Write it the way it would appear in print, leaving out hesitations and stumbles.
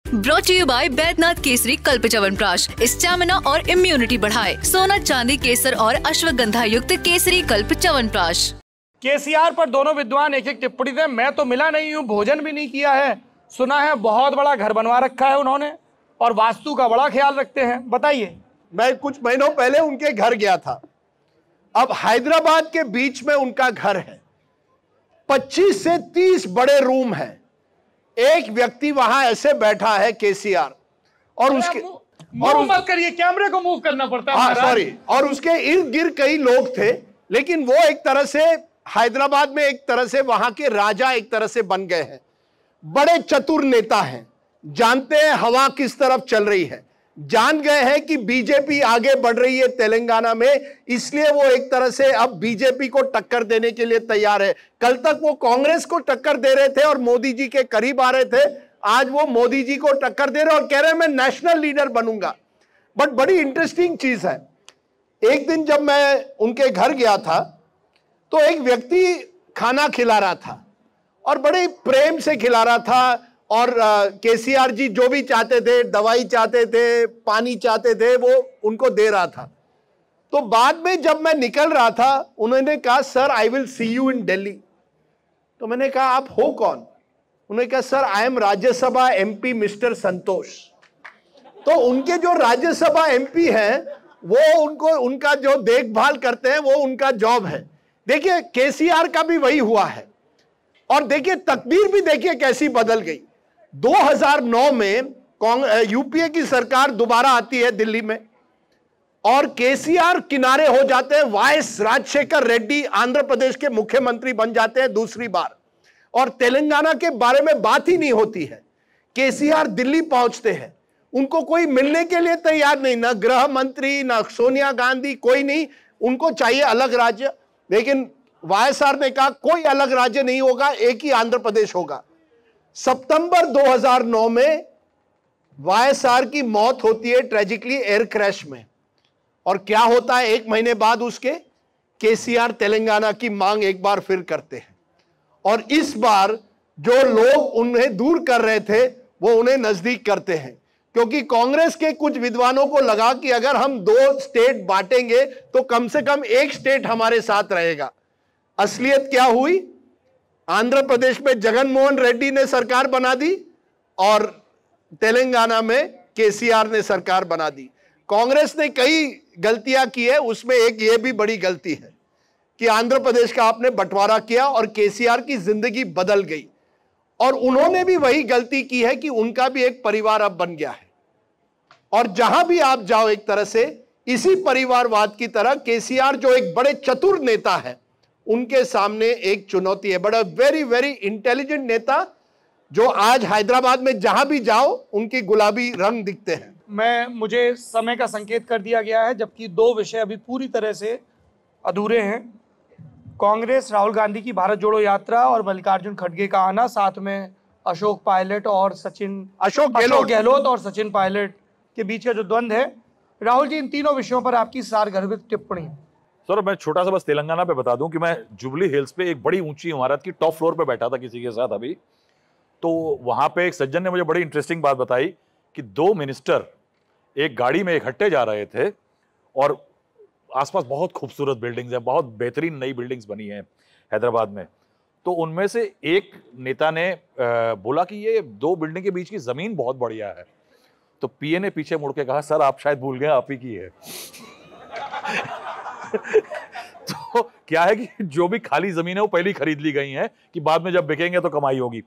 Brought to you by Baidyanath Kesari Kalp Chyawanprash, stamina और immunity बढ़ाए। सोना चांदी केसर और अश्वगंधा युक्त केसरी कल्प च्यवनप्राश। केसीआर पर दोनों विद्वान एक एक टिप्पणी दें। मैं तो मिला नहीं हूँ, भोजन भी नहीं किया है। सुना है बहुत बड़ा घर बनवा रखा है उन्होंने और वास्तु का बड़ा ख्याल रखते हैं। बताइए। मैं कुछ महीनों पहले उनके घर गया था। अब हैदराबाद के बीच में उनका घर है, 25 से 30 बड़े रूम हैं। एक व्यक्ति वहां ऐसे बैठा है केसीआर, और उसके मत करिए, कैमरे को मूव करना पड़ता है। हाँ सॉरी, और उसके इर्द गिर्द कई लोग थे, लेकिन वो एक तरह से हैदराबाद में एक तरह से वहां के राजा एक तरह से बन गए हैं। बड़े चतुर नेता हैं, जानते हैं हवा किस तरफ चल रही है, जान गए हैं कि बीजेपी आगे बढ़ रही है तेलंगाना में, इसलिए वो एक तरह से अब बीजेपी को टक्कर देने के लिए तैयार है। कल तक वो कांग्रेस को टक्कर दे रहे थे और मोदी जी के करीब आ रहे थे, आज वो मोदी जी को टक्कर दे रहे और कह रहे हैं मैं नेशनल लीडर बनूंगा। बट बड़ी इंटरेस्टिंग चीज है, एक दिन जब मैं उनके घर गया था तो एक व्यक्ति खाना खिला रहा था और बड़े प्रेम से खिला रहा था, और केसीआर जी जो भी चाहते थे, दवाई चाहते थे, पानी चाहते थे, वो उनको दे रहा था। तो बाद में जब मैं निकल रहा था, उन्होंने कहा sir I will see you in Delhi. तो मैंने कहा आप हो कौन? उन्होंने कहा sir I am Rajya Sabha MP mister Santosh. तो उनके जो राज्यसभा एमपी हैं वो उनका जो देखभाल करते हैं वो उनका जॉब है। देखिए केसीआर का भी वही हुआ है, और देखिए तकदीर भी देखिए कैसी बदल गई। 2009 में यूपीए की सरकार दोबारा आती है दिल्ली में और केसीआर किनारे हो जाते हैं, वाएस राजशेखर रेड्डी आंध्र प्रदेश के मुख्यमंत्री बन जाते हैं दूसरी बार, और तेलंगाना के बारे में बात ही नहीं होती है। केसीआर दिल्ली पहुंचते हैं, उनको कोई मिलने के लिए तैयार नहीं, ना गृह मंत्री ना सोनिया गांधी, कोई नहीं, उनको चाहिए अलग राज्य। लेकिन वाईएसआर ने कहा कोई अलग राज्य नहीं होगा, एक ही आंध्र प्रदेश होगा। सितंबर 2009 में वाईएसआर की मौत होती है ट्रेजिकली एयर क्रैश में, और क्या होता है एक महीने बाद उसके, केसीआर तेलंगाना की मांग एक बार फिर करते हैं, और इस बार जो लोग उन्हें दूर कर रहे थे वो उन्हें नजदीक करते हैं, क्योंकि कांग्रेस के कुछ विद्वानों को लगा कि अगर हम 2 स्टेट बांटेंगे तो कम से कम एक स्टेट हमारे साथ रहेगा। असलियत क्या हुई? आंध्र प्रदेश में जगनमोहन रेड्डी ने सरकार बना दी और तेलंगाना में केसीआर ने सरकार बना दी। कांग्रेस ने कई गलतियां की है, उसमें एक ये भी बड़ी गलती है कि आंध्र प्रदेश का आपने बंटवारा किया और केसीआर की जिंदगी बदल गई, और उन्होंने भी वही गलती की है कि उनका भी एक परिवार अब बन गया है, और जहां भी आप जाओ एक तरह से इसी परिवारवाद की तरह केसीआर जो एक बड़े चतुर नेता है उनके सामने एक चुनौती है। बड़ा वेरी वेरी इंटेलिजेंट नेता जो आज हैदराबाद में जहां भी जाओ उनकी गुलाबी रंग दिखते हैं। मुझे समय का संकेत कर दिया गया है, जबकि 2 विषय अभी पूरी तरह से अधूरे हैं। कांग्रेस राहुल गांधी की भारत जोड़ो यात्रा और मल्लिकार्जुन खड़गे का आना, साथ में अशोक गहलोत और सचिन पायलट के बीच का जो द्वंद्व है। राहुल जी, इन तीनों विषयों पर आपकी सारगर्भित टिप्पणी। सर मैं छोटा सा बस तेलंगाना पे बता दूं कि मैं जुबली हिल्स पे एक बड़ी ऊंची इमारत की टॉप फ्लोर पे बैठा था किसी के साथ अभी, तो वहां पे एक सज्जन ने मुझे बड़ी इंटरेस्टिंग बात बताई कि 2 मिनिस्टर एक गाड़ी में इकट्ठे जा रहे थे और आसपास बहुत खूबसूरत बिल्डिंग्स हैं, बहुत बेहतरीन नई बिल्डिंग्स बनी हैं हैदराबाद में। तो उनमें से एक नेता ने बोला कि ये 2 बिल्डिंग के बीच की जमीन बहुत बढ़िया है। तो पीए ने पीछे मुड़ के कहा सर आप शायद भूल गए आप ही की है। तो क्या है कि जो भी खाली जमीन है वो पहले ही खरीद ली गई है कि बाद में जब बिकेंगे तो कमाई होगी।